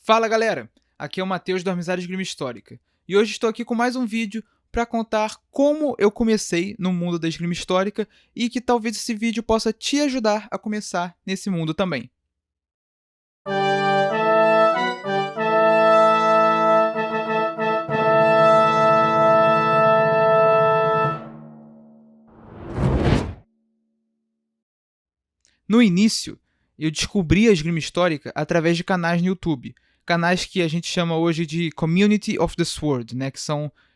Fala galera, aqui é o Matheus do Amizade Esgrima Histórica e hoje estou aqui com mais um vídeo para contar como eu comecei no mundo da esgrima histórica e que talvez esse vídeo possa te ajudar a começar nesse mundo também. No início, eu descobri a esgrima histórica através de canais no YouTube, canais que a gente chama hoje de Community of the Sword, né, que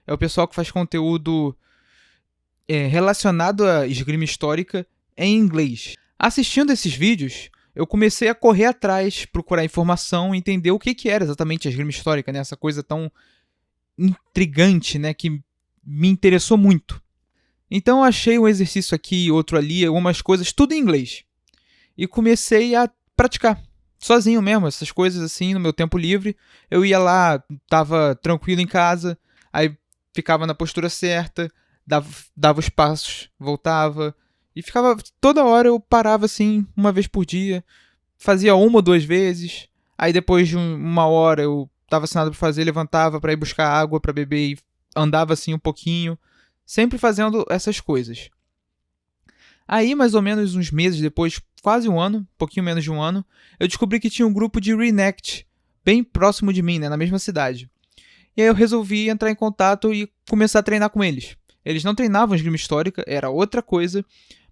é o pessoal que faz conteúdo relacionado à esgrima histórica em inglês. Assistindo esses vídeos, eu comecei a correr atrás, procurar informação, entender o que era exatamente a esgrima histórica, né, essa coisa tão intrigante, né, que me interessou muito. Então eu achei um exercício aqui, outro ali, algumas coisas, tudo em inglês. E comecei a praticar sozinho mesmo, essas coisas assim, no meu tempo livre. Eu ia lá, tava tranquilo em casa, aí ficava na postura certa, dava os passos, voltava, e ficava, toda hora eu parava assim, uma vez por dia, fazia uma ou duas vezes, aí depois de uma hora eu tava sem nada pra fazer, levantava pra ir buscar água pra beber e andava assim um pouquinho, sempre fazendo essas coisas. Aí, mais ou menos uns meses depois, quase um ano, um pouquinho menos de um ano, eu descobri que tinha um grupo de Reenact bem próximo de mim, né, na mesma cidade. E aí eu resolvi entrar em contato e começar a treinar com eles. Eles não treinavam esgrima histórica, era outra coisa,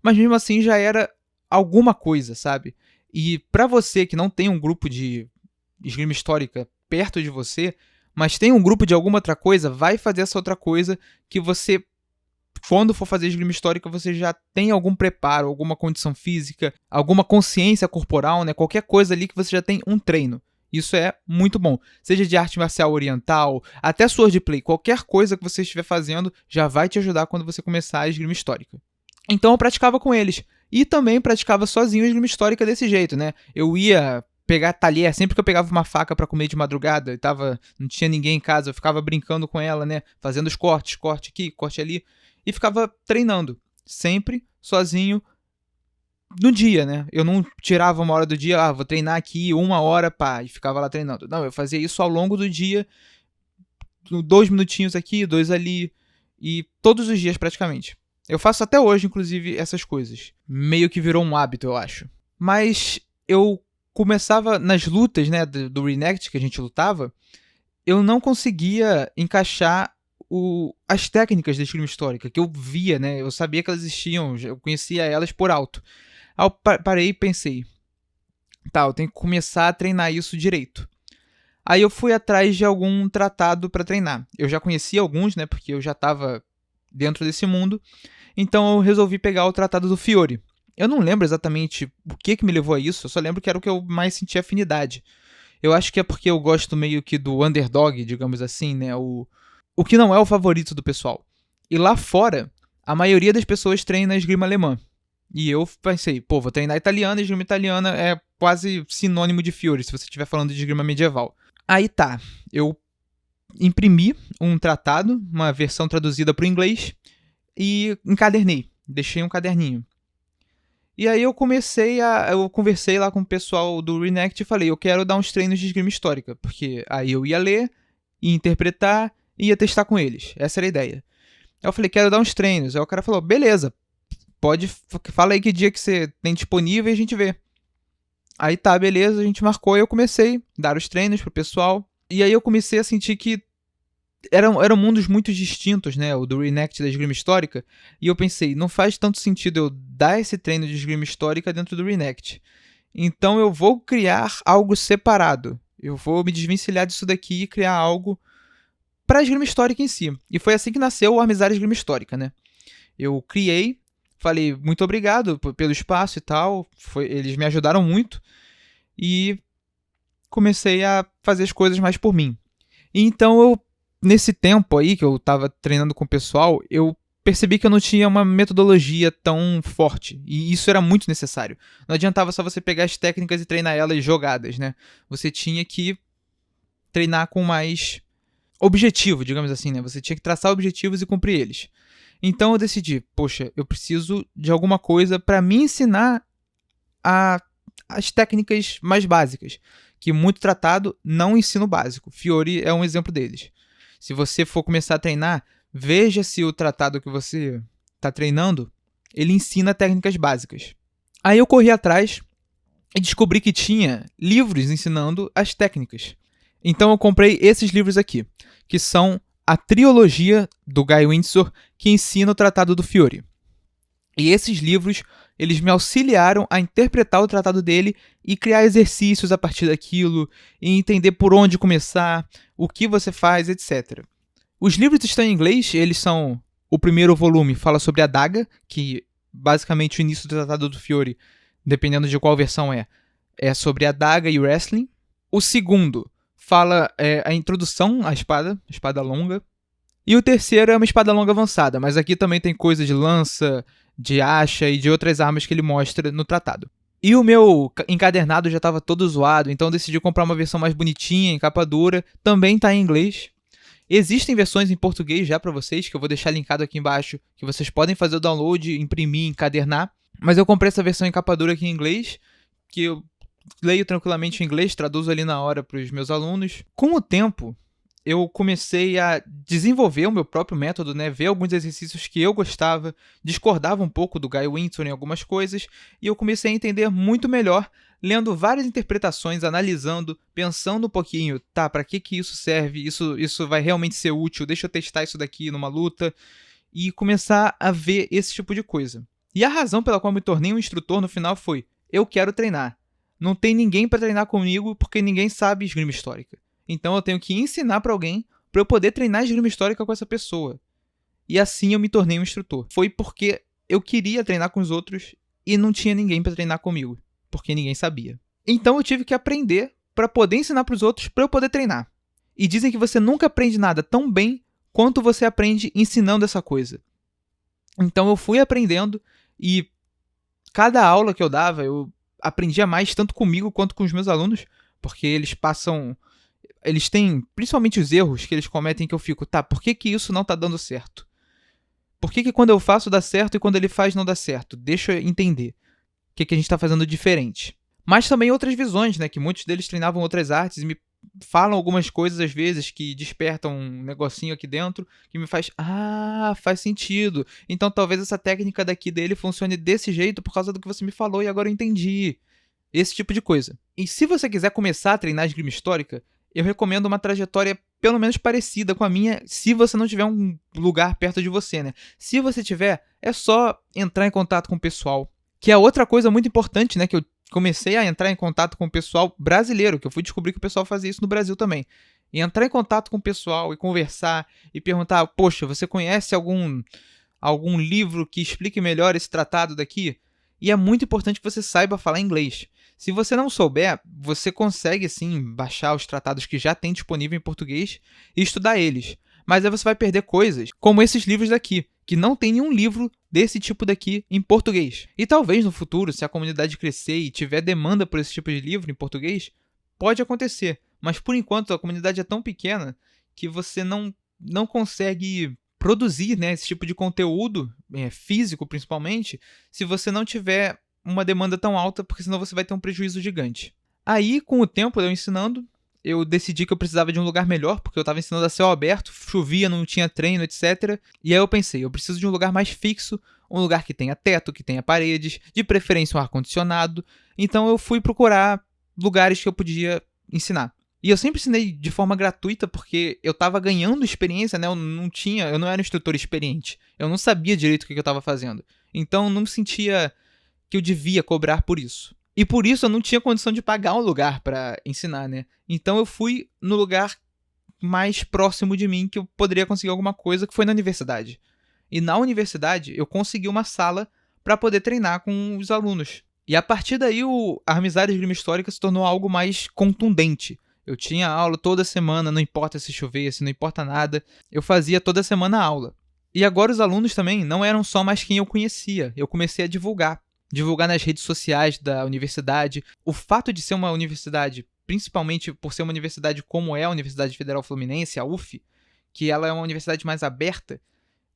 mas mesmo assim já era alguma coisa, sabe? E pra você que não tem um grupo de esgrima histórica perto de você, mas tem um grupo de alguma outra coisa, vai fazer essa outra coisa que você, quando for fazer esgrima histórica, você já tem algum preparo, alguma condição física, alguma consciência corporal, né? Qualquer coisa ali que você já tem um treino. Isso é muito bom. Seja de arte marcial oriental, até swordplay, qualquer coisa que você estiver fazendo já vai te ajudar quando você começar a esgrima histórica. Então eu praticava com eles. E também praticava sozinho a esgrima histórica desse jeito, né? Eu ia pegar talher, sempre que eu pegava uma faca para comer de madrugada, não tinha ninguém em casa, eu ficava brincando com ela, né? Fazendo os cortes, corte aqui, corte ali, e ficava treinando, sempre sozinho no dia, né? Eu não tirava uma hora do dia, vou treinar aqui uma hora, pá, e ficava lá treinando. Não, eu fazia isso ao longo do dia, 2 minutinhos aqui, 2 ali, e todos os dias praticamente. Eu faço até hoje, inclusive, essas coisas. Meio que virou um hábito, eu acho. Mas eu começava nas lutas, né, do Reenact que a gente lutava, eu não conseguia encaixar as técnicas da esgrima histórica, que eu via, né, eu sabia que elas existiam, eu conhecia elas por alto. Aí eu parei e pensei, tá, eu tenho que começar a treinar isso direito. Aí eu fui atrás de algum tratado para treinar. Eu já conhecia alguns, né, porque eu já estava dentro desse mundo, então eu resolvi pegar o tratado do Fiore. Eu não lembro exatamente o que me levou a isso, eu só lembro que era o que eu mais sentia afinidade. Eu acho que é porque eu gosto meio que do underdog, digamos assim, né, o que não é o favorito do pessoal. E lá fora, a maioria das pessoas treina esgrima alemã. E eu pensei, pô, vou treinar italiana, esgrima italiana é quase sinônimo de Fiore, se você estiver falando de esgrima medieval. Aí tá, eu imprimi um tratado, uma versão traduzida para o inglês, e encadernei, deixei um caderninho. E aí eu conversei lá com o pessoal do Reenact e falei, eu quero dar uns treinos de esgrima histórica, porque aí eu ia ler, ia interpretar e ia testar com eles. Essa era a ideia. Aí eu falei, quero dar uns treinos. Aí o cara falou, beleza, fala aí que dia que você tem disponível e a gente vê. Aí tá, beleza, a gente marcou e eu comecei a dar os treinos pro pessoal. E aí eu comecei a sentir que eram mundos muito distintos, né? O do Reenact da esgrima histórica. E eu pensei, não faz tanto sentido eu dar esse treino de esgrima histórica dentro do Reenact. Então eu vou criar algo separado. Eu vou me desvencilhar disso daqui e criar algo para a esgrima histórica em si. E foi assim que nasceu o Amizade Esgrima Histórica, né? Eu criei, falei muito obrigado pelo espaço e tal, eles me ajudaram muito e comecei a fazer as coisas mais por mim. E então nesse tempo aí que eu estava treinando com o pessoal, eu percebi que eu não tinha uma metodologia tão forte, e isso era muito necessário. Não adiantava só você pegar as técnicas e treinar elas jogadas, né? Você tinha que treinar com mais objetivo, digamos assim, né? Você tinha que traçar objetivos e cumprir eles. Então eu decidi, poxa, eu preciso de alguma coisa para me ensinar as técnicas mais básicas, que muito tratado não ensina o básico. Fiori é um exemplo deles. Se você for começar a treinar, veja se o tratado que você está treinando, ele ensina técnicas básicas. Aí eu corri atrás e descobri que tinha livros ensinando as técnicas. Então eu comprei esses livros aqui, que são a trilogia do Guy Windsor, que ensina o tratado do Fiori. E esses livros, eles me auxiliaram a interpretar o tratado dele e criar exercícios a partir daquilo, e entender por onde começar, o que você faz, etc. Os livros estão em inglês, eles são... O primeiro volume fala sobre a daga, que basicamente o início do tratado do Fiori, dependendo de qual versão é sobre a daga e o wrestling. O segundo fala a introdução à espada longa. E o terceiro é uma espada longa avançada, mas aqui também tem coisa de lança, de acha e de outras armas que ele mostra no tratado. E o meu encadernado já estava todo zoado, então eu decidi comprar uma versão mais bonitinha, em capa dura, também está em inglês. Existem versões em português já para vocês, que eu vou deixar linkado aqui embaixo, que vocês podem fazer o download, imprimir, encadernar. Mas eu comprei essa versão em capa dura aqui em inglês, que eu leio tranquilamente em inglês, traduzo ali na hora para os meus alunos. Com o tempo, eu comecei a desenvolver o meu próprio método, né? Ver alguns exercícios que eu gostava, discordava um pouco do Guy Windsor em algumas coisas, e eu comecei a entender muito melhor, lendo várias interpretações, analisando, pensando um pouquinho, tá, para que isso serve? Isso vai realmente ser útil? Deixa eu testar isso daqui numa luta, e começar a ver esse tipo de coisa. E a razão pela qual eu me tornei um instrutor no final foi, eu quero treinar. Não tem ninguém para treinar comigo porque ninguém sabe esgrima histórica. Então eu tenho que ensinar para alguém para eu poder treinar esgrima histórica com essa pessoa. E assim eu me tornei um instrutor. Foi porque eu queria treinar com os outros e não tinha ninguém para treinar comigo, porque ninguém sabia. Então eu tive que aprender para poder ensinar para os outros para eu poder treinar. E dizem que você nunca aprende nada tão bem quanto você aprende ensinando essa coisa. Então eu fui aprendendo e cada aula que eu dava eu aprendia mais tanto comigo quanto com os meus alunos, porque eles têm, principalmente os erros que eles cometem que eu fico, tá, por que isso não tá dando certo? Por que quando eu faço dá certo e quando ele faz não dá certo? Deixa eu entender o que a gente tá fazendo diferente. Mas também outras visões, né, que muitos deles treinavam outras artes e me falam algumas coisas às vezes que despertam um negocinho aqui dentro que me faz, faz sentido. Então talvez essa técnica daqui dele funcione desse jeito por causa do que você me falou e agora eu entendi. Esse tipo de coisa. E se você quiser começar a treinar esgrima histórica, eu recomendo uma trajetória pelo menos parecida com a minha, se você não tiver um lugar perto de você, né? Se você tiver, é só entrar em contato com o pessoal. Que é outra coisa muito importante, né? Que eu comecei a entrar em contato com o pessoal brasileiro, que eu fui descobrir que o pessoal fazia isso no Brasil também. E entrar em contato com o pessoal e conversar e perguntar, poxa, você conhece algum livro que explique melhor esse tratado daqui? E é muito importante que você saiba falar inglês. Se você não souber, você consegue sim baixar os tratados que já tem disponível em português e estudar eles. Mas aí você vai perder coisas, como esses livros daqui, que não tem nenhum livro desse tipo daqui em português. E talvez no futuro, se a comunidade crescer e tiver demanda por esse tipo de livro em português, pode acontecer. Mas por enquanto a comunidade é tão pequena que você não consegue produzir, né, esse tipo de conteúdo, físico principalmente, se você não tiver uma demanda tão alta, porque senão você vai ter um prejuízo gigante. Aí, com o tempo eu ensinando, eu decidi que eu precisava de um lugar melhor, porque eu estava ensinando a céu aberto, chovia, não tinha treino, etc. E aí eu pensei, eu preciso de um lugar mais fixo, um lugar que tenha teto, que tenha paredes, de preferência um ar-condicionado. Então eu fui procurar lugares que eu podia ensinar. E eu sempre ensinei de forma gratuita, porque eu estava ganhando experiência, né? Eu não era um instrutor experiente. Eu não sabia direito o que eu estava fazendo. Então eu não sentia que eu devia cobrar por isso. E por isso eu não tinha condição de pagar um lugar para ensinar, né? Então eu fui no lugar mais próximo de mim que eu poderia conseguir alguma coisa, que foi na universidade. E na universidade eu consegui uma sala para poder treinar com os alunos. E a partir daí a amizade esgrima histórica se tornou algo mais contundente. Eu tinha aula toda semana, não importa se chovesse, não importa nada. Eu fazia toda semana aula. E agora os alunos também não eram só mais quem eu conhecia. Eu comecei a divulgar nas redes sociais da universidade. O fato de ser uma universidade, principalmente por ser uma universidade como é a Universidade Federal Fluminense, a UF, que ela é uma universidade mais aberta,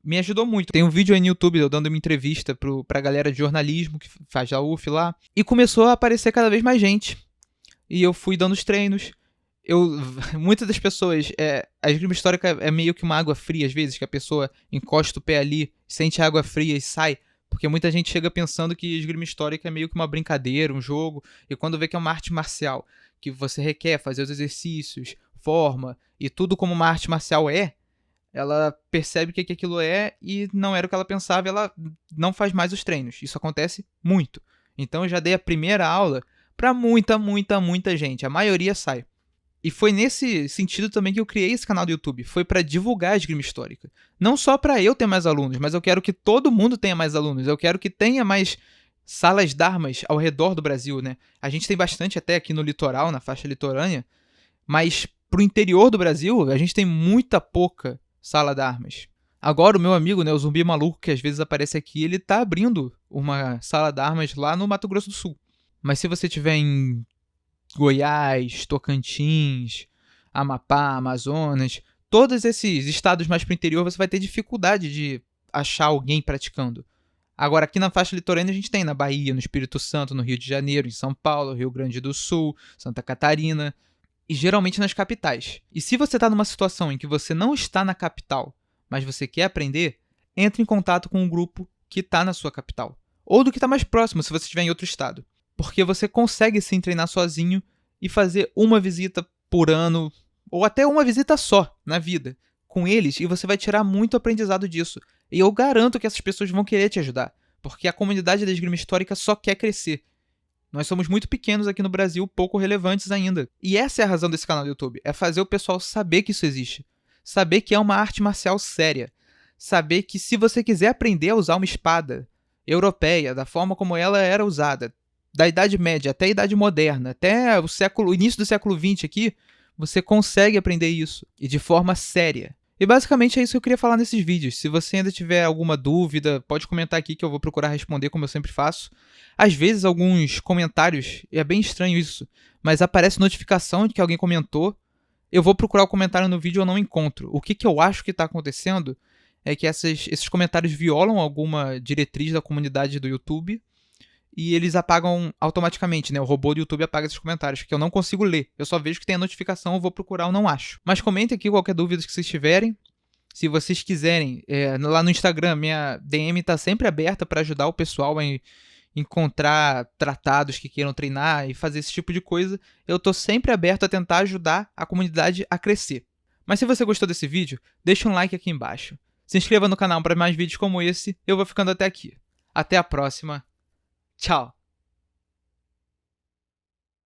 me ajudou muito. Tem um vídeo aí no YouTube eu dando uma entrevista pra galera de jornalismo que faz a UF lá, e começou a aparecer cada vez mais gente. e eu fui dando os treinos. Muitas das pessoas, a esgrima histórica é meio que uma água fria, às vezes, que a pessoa encosta o pé ali, sente a água fria e sai. Porque muita gente chega pensando que esgrima histórica é meio que uma brincadeira, um jogo, e quando vê que é uma arte marcial, que você requer fazer os exercícios, forma, e tudo como uma arte marcial ela percebe o que aquilo é e não era o que ela pensava, e ela não faz mais os treinos. Isso acontece muito. Então eu já dei a primeira aula para muita gente. A maioria sai. E foi nesse sentido também que eu criei esse canal do YouTube. Foi para divulgar a esgrima histórica. Não só para eu ter mais alunos, mas eu quero que todo mundo tenha mais alunos. Eu quero que tenha mais salas d'armas ao redor do Brasil, né? A gente tem bastante até aqui no litoral, na faixa litorânea, mas pro interior do Brasil, a gente tem muita pouca sala d'armas. Agora o meu amigo, né, o Zumbi Maluco, que às vezes aparece aqui, ele tá abrindo uma sala d'armas lá no Mato Grosso do Sul. Mas se você tiver em Goiás, Tocantins, Amapá, Amazonas, todos esses estados mais pro interior, você vai ter dificuldade de achar alguém praticando. Agora, aqui na faixa litorânea a gente tem na Bahia, no Espírito Santo, no Rio de Janeiro, em São Paulo, Rio Grande do Sul, Santa Catarina, e geralmente nas capitais. E se você está numa situação em que você não está na capital, mas você quer aprender, entre em contato com um grupo que está na sua capital. Ou do que está mais próximo, se você estiver em outro estado. Porque você consegue sim treinar sozinho e fazer uma visita por ano, ou até uma visita só na vida, com eles, e você vai tirar muito aprendizado disso. E eu garanto que essas pessoas vão querer te ajudar, porque a comunidade da esgrima histórica só quer crescer. Nós somos muito pequenos aqui no Brasil, pouco relevantes ainda. E essa é a razão desse canal do YouTube, é fazer o pessoal saber que isso existe. Saber que é uma arte marcial séria. Saber que se você quiser aprender a usar uma espada europeia, da forma como ela era usada, da Idade Média até a Idade Moderna, até o início do século XX aqui, você consegue aprender isso, e de forma séria. E basicamente é isso que eu queria falar nesses vídeos. Se você ainda tiver alguma dúvida, pode comentar aqui que eu vou procurar responder como eu sempre faço. Às vezes alguns comentários, e é bem estranho isso, mas aparece notificação de que alguém comentou, eu vou procurar o comentário no vídeo e eu não encontro. O que eu acho que está acontecendo é que esses comentários violam alguma diretriz da comunidade do YouTube, e eles apagam automaticamente, né? O robô do YouTube apaga esses comentários, que eu não consigo ler. Eu só vejo que tem a notificação, eu vou procurar ou não acho. Mas comentem aqui qualquer dúvida que vocês tiverem. Se vocês quiserem, lá no Instagram, minha DM tá sempre aberta para ajudar o pessoal a encontrar tratados que queiram treinar e fazer esse tipo de coisa. Eu tô sempre aberto a tentar ajudar a comunidade a crescer. Mas se você gostou desse vídeo, deixa um like aqui embaixo. Se inscreva no canal para mais vídeos como esse. Eu vou ficando até aqui. Até a próxima. Tchau!